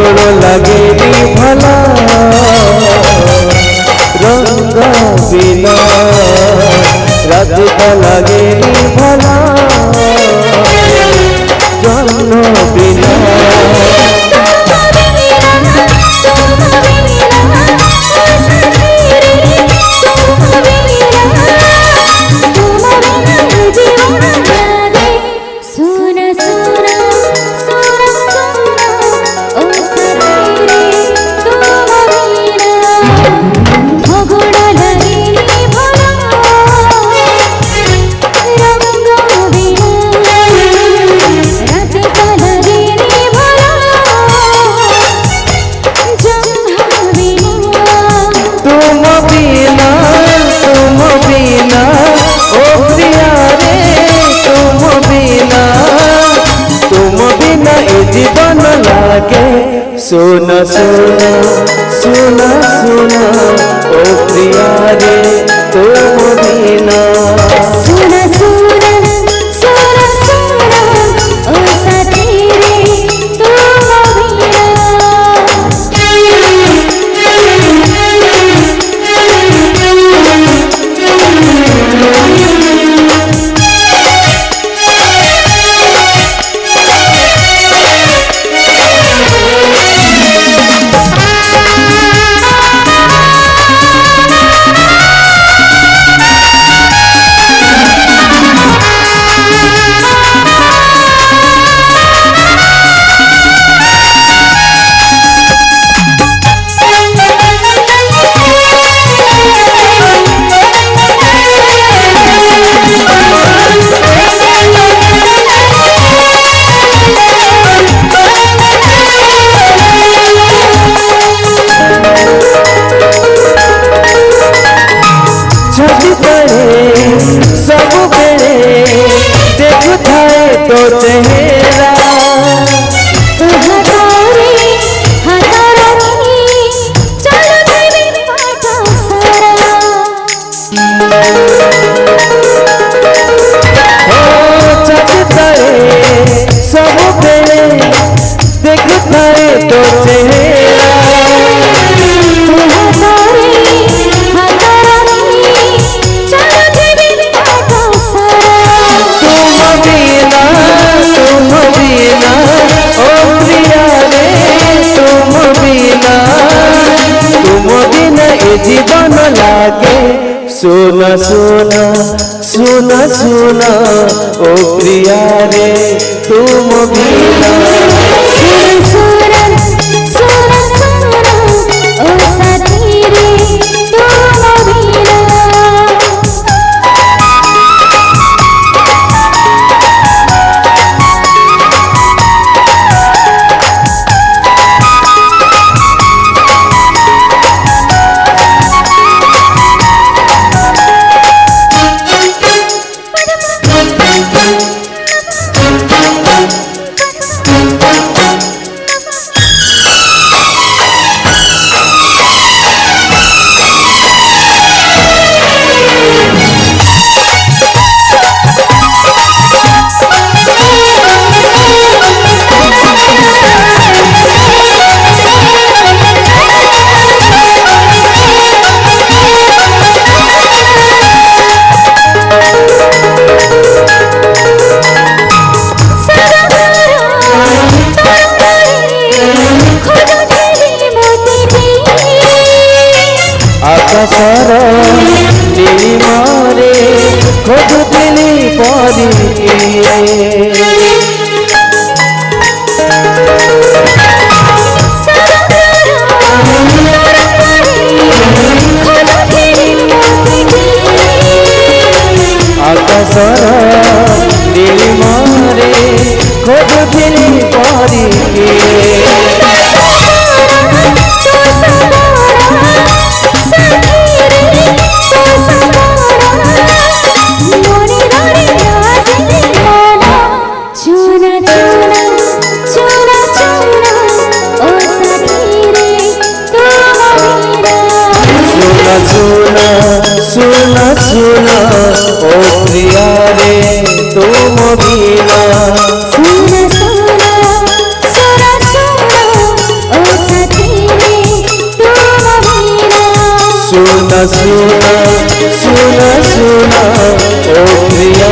भगड़ लगे भला रंग बिना राधिका लगे भला जन्म बिना जीवन लागे सुना सुना सुना सुना ओ प्रिया रे तुम बिना सुना सुना सुना सुना ओ साथी रे तुम बिना सब बेड़े देख थाए तो चेहरा सब बेड़े देख थाए तो चेहरा जीवन लागे सुना सुना सुना सुना ओ प्रिया रे तुम बिना सुना सुना सुना ओ साथी रे तुम बिना आकाशर नीलिमारे खोजुथिली परी आकाशर नीलिमारे खोजुथिली परी सुना सुना सुना सुना ओ प्रिया